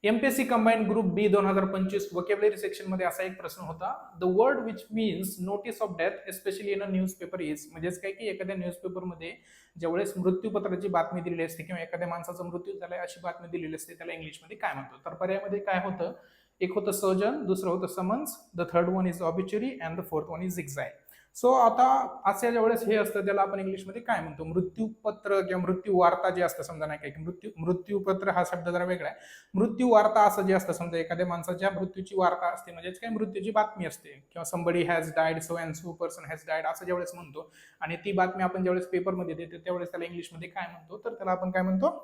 MPSC combined group बी 2025 vocabulary section मध्ये असा एक प्रश्न होता. The word which means notice of death especially in a newspaper is, म्हणजेच काय की एखाद्या न्यूजपेपर मध्ये ज्यावेळेस मृत्यूपत्राची बातमी दिलेली असते किंवा एखाद्या माणसाचा मृत्यू झालाय अशी बातमी दिलेली असते, त्याला इंग्लिशमध्ये काय म्हणतो? तर पर्यायामध्ये काय होतं? एक होतं सर्जन, दुसरं होतं summons, the third one is obituary and the fourth one is exile. So आता अशा ज्यावेळेस हे असतं त्याला आपण इंग्लिशमध्ये काय म्हणतो? मृत्यूपत्र किंवा मृत्यू वार्ता जे असतं, समजा नाही काय की मृत्यूपत्र हा शब्द जरा वेगळा आहे. मृत्यू वार्ता असं जे असतं, समजा एखाद्या माणसाच्या मृत्यूची वार्ता असते म्हणजेच काय मृत्यूची बातमी असते, किंवा somebody has died, so and so person has died असं ज्यावेळेस म्हणतो आणि ती बातमी आपण ज्यावेळेस पेपरमध्ये देतो त्यावेळेस त्याला इंग्लिशमध्ये काय म्हणतो? तर त्याला आपण काय म्हणतो?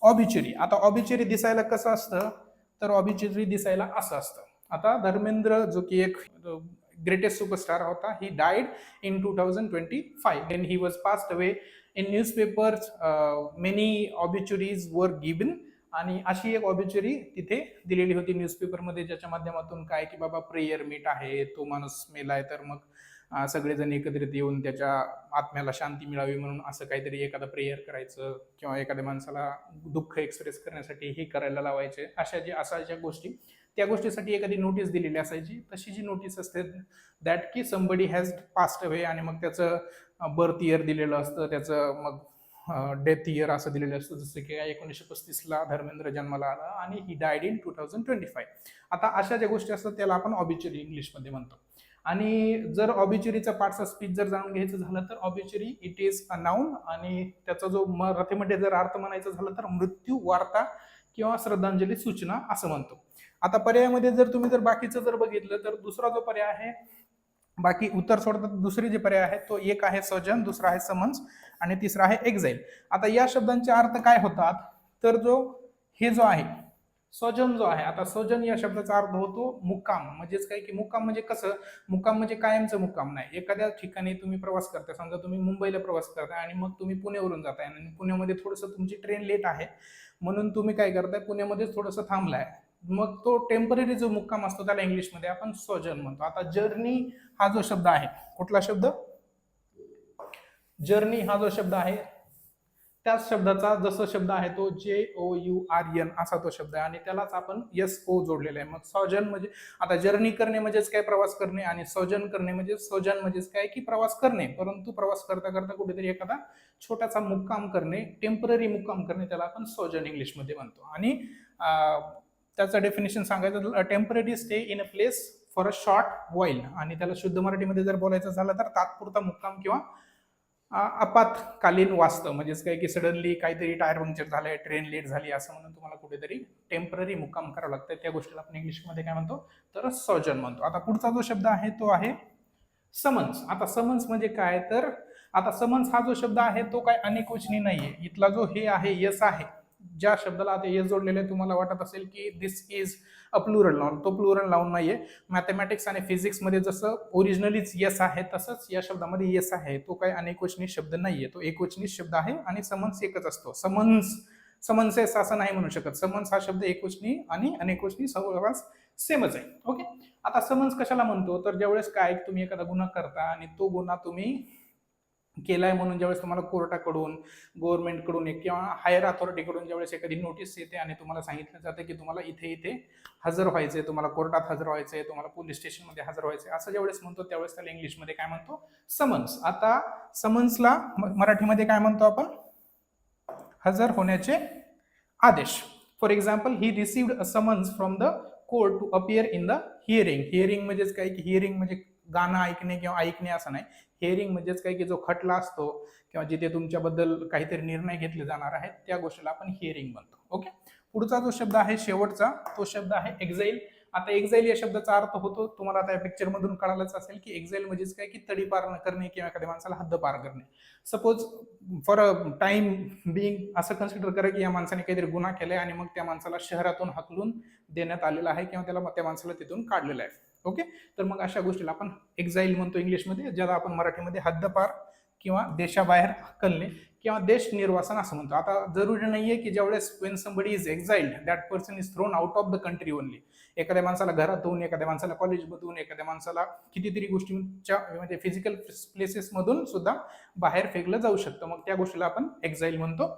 ऑबिच्युरी. आता ऑबिच्युरी दिसायला कसं असतं? तर ऑबिच्युरी दिसायला असं असतं. आता धर्मेंद्र जो की एक ग्रेटेस्ट सुपरस्टार होता, ही died in 2025 and he was passed away. in newspapers many obituaries were given, आणि अशी एक ऑबिच्युरी तिथे दिलेली होती न्यूजपेपरमध्ये, ज्याच्या माध्यमातून काय की बाबा प्रेयर मीट आहे, तो माणूस मेलाय तर मग सगळेजण एकत्रित येऊन त्याच्या आत्म्याला शांती मिळावी म्हणून असं काहीतरी एखादं प्रेयर करायचं किंवा एखाद्या माणसाला दुःख एक्सप्रेस करण्यासाठी हे करायला लावायचे. अशा ज्या गोष्टी, त्या गोष्टीसाठी एखादी नोटीस दिलेली असायची. तशी जी नोटीस असते दॅट की समबडी हॅज पास्ड अवे, आणि मग त्याचं बर्थ इयर दिलेलं असतं, त्याचं मग डेथ इयर असं दिलेलं असतं. जसं की 1935ला धर्मेंद्र जन्माला आला आणि ही डायड इन 2025. आता अशा ज्या गोष्टी असतात त्याला आपण ऑबिच्युरी इंग्लिशमध्ये म्हणतो. आणि जर ऑबिच्युरीचा पार्टचा स्पीच जर जाणून घ्यायचं झालं तर ऑबिच्युरी इट इज अ नाउन, आणि त्याचा जो मराठीमध्ये जर अर्थ म्हणायचं झालं तर मृत्यू वार्ता किंवा श्रद्धांजली सूचना असं म्हणतो. आता पर्यायामध्ये जर तुम्ही जर बाकीचं जर बघितलं तर दुसरा जो पर्याय आहे, बाकी उत्तर सोडतात, दुसरे जे पर्याय आहेत तो एक आहे सर्जन, दुसरा आहे समन्स आणि तिसरा आहे एक्झाईल. आता या शब्दांचे अर्थ काय होतात? तर जो आहे सर्जन जो आहे, आता सर्जन या शब्दाचा अर्थ होतो मुक्काम. म्हणजेच काय की मुक्काम म्हणजे कसं? मुक्काम म्हणजे कायमचं मुक्काम नाही. एखाद्या ठिकाणी तुम्ही प्रवास करताय, समजा तुम्ही मुंबईला प्रवास करताय आणि मग तुम्ही पुण्यावरून जाताय आणि पुण्यामध्ये थोडंसं तुमची ट्रेन लेट आहे म्हणून तुम्ही काय करताय, पुण्यामध्ये थोडंसं थांबलाय, मग तो टेम्पररी जो मुक्काम असतो त्याला इंग्लिशमध्ये आपण सोजन म्हणतो. आता जर्नी हा जो शब्द आहे, कुठला शब्द? जर्नी हा जो शब्द आहे त्याच शब्दाचा जसं शब्द आहे तो JOURN असा तो शब्द आहे आणि त्यालाच आपण SO जोडलेला आहे. मग सोजन म्हणजे, आता जर्नी करणे म्हणजेच काय? प्रवास करणे, आणि सोजन करणे म्हणजे सोजन म्हणजेच काय की प्रवास करणे, परंतु प्रवास करता करता कुठेतरी एखादा छोटासा मुक्काम करणे, टेम्पररी मुक्काम करणे, त्याला आपण सोजन इंग्लिशमध्ये म्हणतो. आणि त्याचं डेफिनेशन सांगायचं, temporary stay in a place for a short while, आणि त्याला शुद्ध मराठीमध्ये जर बोलायचं झालं तर तात्पुरता मुक्काम किंवा आपत्कालीन वास्तव. म्हणजेच काय की सडनली काहीतरी टायर पंक्चर झालंय, ट्रेन लेट झाली असं म्हणून तुम्हाला कुठेतरी टेम्पररी मुक्काम करावं लागतं, त्या गोष्टीला आपण इंग्लिशमध्ये काय म्हणतो? तर सोजन म्हणतो. आता पुढचा जो शब्द आहे तो आहे समन्स. आता समन्स म्हणजे काय? तर आता समन्स हा जो शब्द आहे तो काय अनेकवचनी नाहीये. इथला जो हे आहे यस आहे, ज्या शब्दाला आता यस जोडलेले तुम्हाला वाटत असेल की दिस इज अ प्लुरल नाउन, तो प्लुरल नाउन नाहीये. मॅथमॅटिक्स आणि फिजिक्स मध्ये जसं ओरिजिनलीच यस आहे तसंच या शब्दामध्ये यस आहे, तो काय अनेकवचनी शब्द नाहीये, तो एकवचनी शब्द आहे आणि समन्स एकच असतो. समन्सेस असं नाही म्हणू शकत. समन्स हा शब्द एकवचनी आणि अनेकवचनी सर्वांस सेमच आहे. ओके. आता समन्स कशाला म्हणतो? तर ज्यावेळेस काय तुम्ही एखादा गुन्हा करता आणि तो गुन्हा तुम्ही केलाय म्हणून ज्यावेळेस तुम्हाला कोर्टाकडून, गव्हर्नमेंटकडून किंवा हायर अथॉरिटीकडून ज्यावेळेस एखादी नोटीस येते आणि तुम्हाला सांगितलं जातं की तुम्हाला इथे इथे हजर व्हायचंय, तुम्हाला कोर्टात हजर व्हायचंय, तुम्हाला पोलीस स्टेशनमध्ये हजर व्हायचंय, असं ज्यावेळेस म्हणतो त्यावेळेस त्याला इंग्लिशमध्ये काय म्हणतो? समन्स. आता समन्सला मराठीमध्ये काय म्हणतो आपण? हजर होण्याचे आदेश. For example, he received a summons from the court to appear in the hearing. Hearing म्हणजेच काय की हिअरिंग म्हणजे गाणं ऐकणे किंवा ऐकणे असं नाही. हिअरिंग म्हणजेच काय की जो खटला असतो किंवा जिथे तुमच्याबद्दल काहीतरी निर्णय घेतले जाणार आहेत त्या गोष्टीला आपण हिअरिंग म्हणतो. ओके. पुढचा जो शब्द आहे शेवटचा, तो शब्द आहे एक्झाईल. आता एक्झाईल या शब्दाचा अर्थ होतो, तुम्हाला त्या पिक्चर मधून कळालंच असेल की एक्झाईल म्हणजेच काय की तडीपार करणे किंवा एखाद्या माणसाला हद्द पार करणे. Suppose for a time being असं कन्सिडर करा की या माणसाने काहीतरी गुन्हा केलाय आणि मग त्या माणसाला शहरातून हाकलून देण्यात आलेला आहे किंवा त्या माणसाला तिथून काढलेलं आहे. ओके. तर मग अशा गोष्टीला आपण एक्झाईल म्हणतो इंग्लिशमध्ये, ज्याला आपण मराठीमध्ये हद्दपार किंवा देशाबाहेर हकलणे किंवा देश निर्वासन असं म्हणतो. आता जरुरी नाहीये की ज्यावेळेस when somebody is exiled that person is thrown out of the country only. एखाद्या माणसाला घरातून, एखाद्या माणसाला कॉलेजमधून, एखाद्या माणसाला कितीतरी गोष्टींच्या म्हणजे फिजिकल प्लेसेस मधून सुद्धा बाहेर फेकलं जाऊ शकतं, मग त्या गोष्टीला आपण एक्झाईल म्हणतो.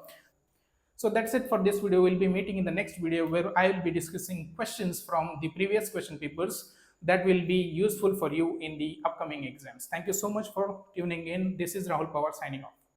So that's it for this video. We'll be meeting in the next video where I will be discussing questions from the previous question papers that will be useful for you in the upcoming exams. Thank you so much for tuning in. This is Rahul Pawar signing off.